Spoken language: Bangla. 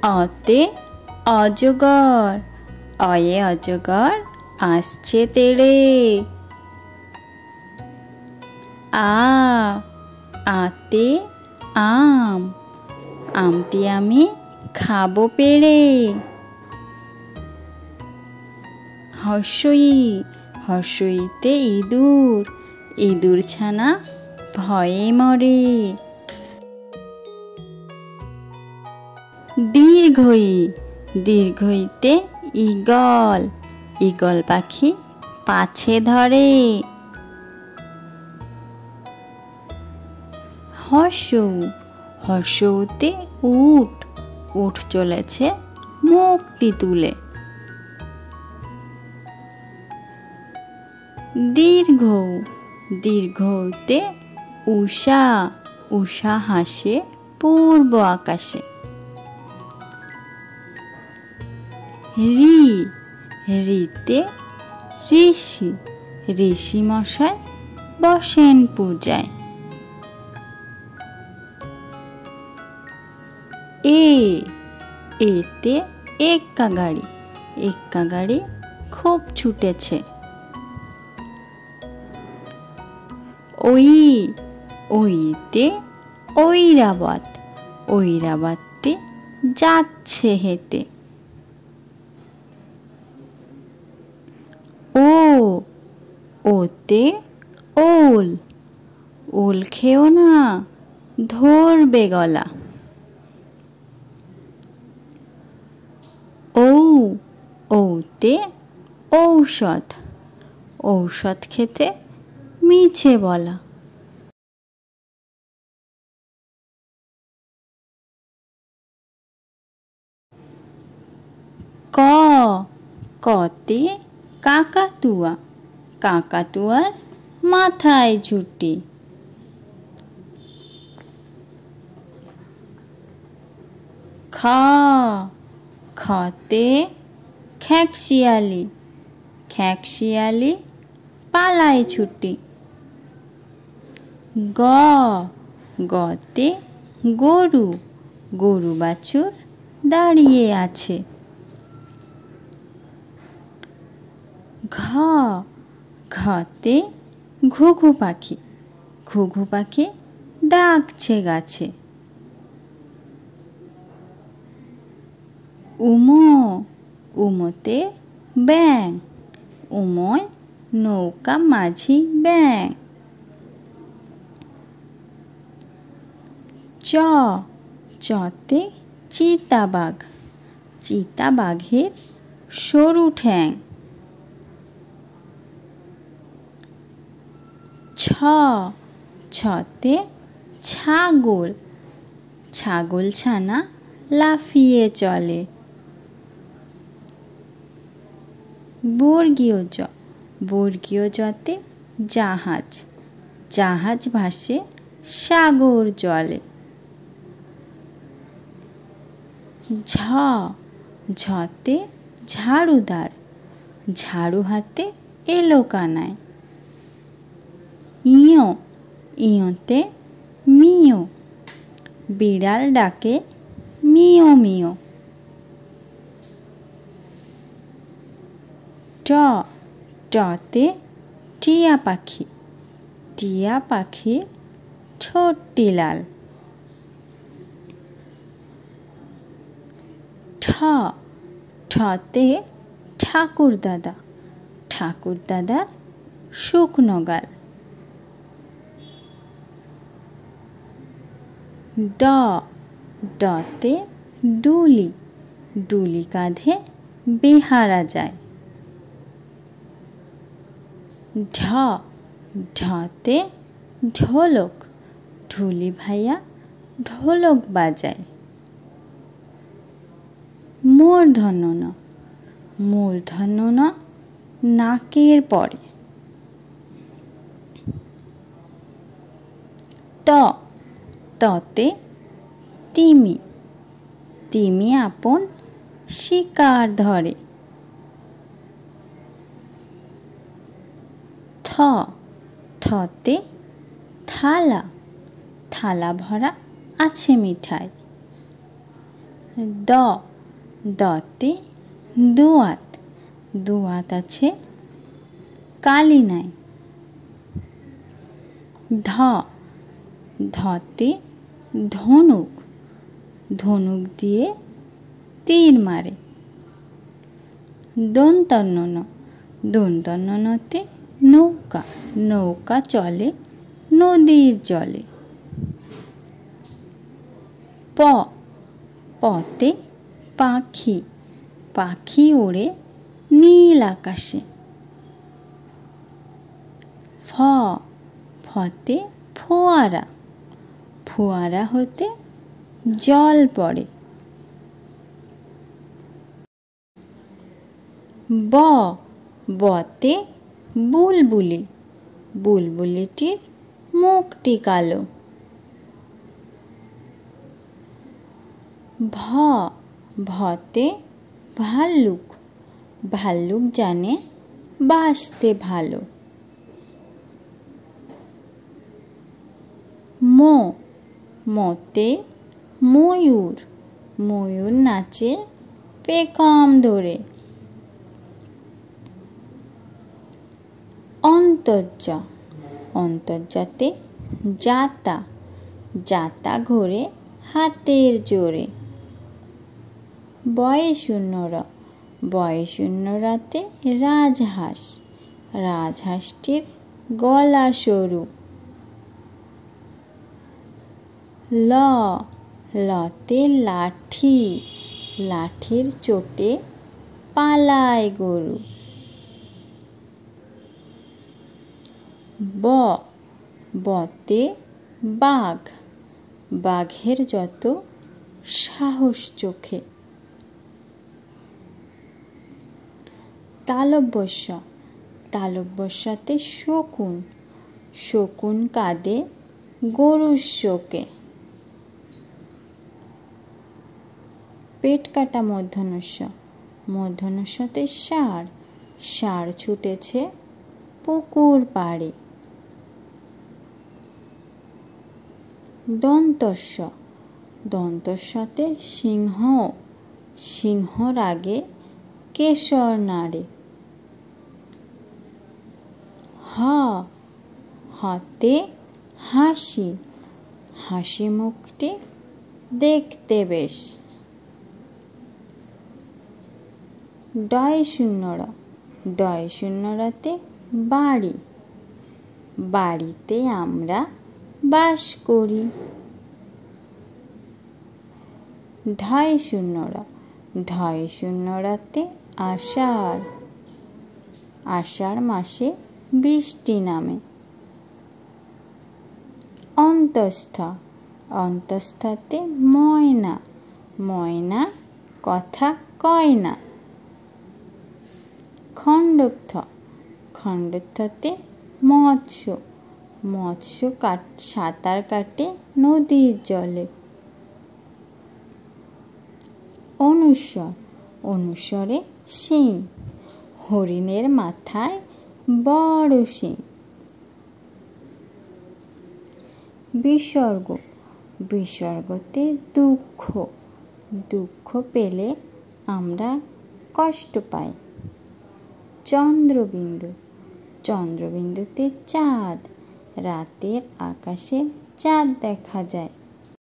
অতে অজগর, অয়ে অজগর আসছে তেড়ে। আতে আম, আমটি আমি খাবো পেড়ে। হর্ষই, হর্ষইতে ইঁদুর, ইঁদুর ছানা ভয়ে মরে। দীর্ঘই, দীর্ঘইতে ঈগল, ঈগল পাখি পাছে ধরে। হর্ষৌ, হর্ষৌতে উট, উট চলেছে মুখটি তুলে। দীর্ঘৌ, দীর্ঘৌতে উষা, উষা হাসে পূর্ব আকাশে। ঋ, ঋতে ঋষি, ঋষি মশাই বসেন পূজায়। এতে এক্কা গাড়ি, এক্কা গাড়ি খুব ছুটেছে। ওইতে ঐরাবত, ঐরাবতটি যাচ্ছে হেঁটে। ওতে ওল, ওল খেও না ধরবে গলা। ওতে ঔষধ, ঔষধ খেতে মিছে বলা। কতে কাকাতুয়া, কাকাতুয়ার মাথায় ঝুঁটি। খতে খ্যাঁকশিয়ালি, খ্যাঁকশিয়ালি পালায় ছুটি। গতে গরু, গরু বাছুর দাঁড়িয়ে আছে। ঘতে ঘুঘু পাখি, ঘুঘু পাখি ডাকছে গাছে। উমোতে ব্যাঙ, উময় নৌকা মাঝি ব্যাঙ। চতে চিতাবাঘ, চিতাবাঘের সরু ঠ্যাং। ছতে ছাগল, ছাগল ছানা লাফিয়ে চলে। বর্গীয় জতে জাহাজ, জাহাজ ভাসে সাগর জলে। ঝতে ঝাড়ুদার, ঝাড়ু হাতে এলো কানায়। ইয়োতে মিও, বিড়াল ডাকে মিও মিও। টতে টিয়া পাখি, টিয়া পাখি ঠোঁটটি লাল। ঠতে ঠাকুর দাদা, ঠাকুর দাদার শুকনো গাল। ডতে ডুলি, ডুলি কাঁধে বেহারা যায়। ঢতে ঢোলক, ঢুলি ভাইয়া ঢোলক বাজায়। মূর্ধন্য ণ, মূর্ধন্য ণ নাকের পরে। ততে তিমি, তিমি আপন শিকার ধরে। থতে থালা, থালা ভরা আছে মিঠাই। দ, দতে দোয়াত, দোয়াত আছে কালি নাই। ধ, ধতে ধনুক, ধনুক দিয়ে তীর মারে। দন্তন্য ন, দন্তন্য নতে নৌকা, নৌকা চলে নদীর জলে। প, পতে পাখি, পাখি ওড়ে নীল আকাশে। ফ, ফতে ফোয়ারা, ফোয়ারা হতে জল পড়ে। ব, বতে বুলবুলি, বুলবুলিটির মুখটি কালো। ভ, ভতে ভাল্লুক, ভাল্লুক জানে বাঁচতে ভালো। ম, মতে ময়ূর, ময়ূর নাচে পেখম ধরে। অন্তর্য, অন্তর্জাতে যাতা, যাতা ঘোরে হাতের জোরে। বয়ে শূন্য র, বয়ে শূন্য রাতে রাজহাঁস, রাজহাঁসটির গলা সরু। ল, লতে লাঠি, লাঠির চোটে পালায় গরু। ব, বতে বাঘ, বাঘের যত সাহস চোখে। তালব্য শ, তালব্য শতে শকুন, শকুন কাঁদে গরুর শোকে। পেট কাটা মূর্ধন্য ষ, মূর্ধন্য শতে ষাঁড়, ষাঁড় ছুটেছে পুকুর পাড়ে। দন্তস্ব, দন্তস্বতে সিংহ, সিংহ রাগে কেশর নাড়ে। হ, হতে হাসি, হাসি মুখটি দেখতে বেশ। ডয় শূন্য র, ডয় শূন্য রতে বাড়ি, বাড়িতে আমরা বাস করি। ঢয় শূন্য র, ঢয় শূন্য রতে আষাঢ়, আষাঢ় মাসে বৃষ্টি নামে। অন্তস্থ, অন্তস্থতে ময়না, ময়না কথা কয় না। খণ্ডস্থ, খণ্ডস্থতে মৎস্য, মৎস্য সাঁতার কাটে নদীর জলে। অনুস্বর, অনুস্বরে শিং, হরিণের মাথায় বড় শিং। বিসর্গ, বিসর্গতে দুঃখ, দুঃখ পেলে আমরা কষ্ট পাই। চন্দ্রবিন্দু, চন্দ্রবিন্দুতে চাঁদ, রাতের আকাশে চাঁদ দেখা যায়।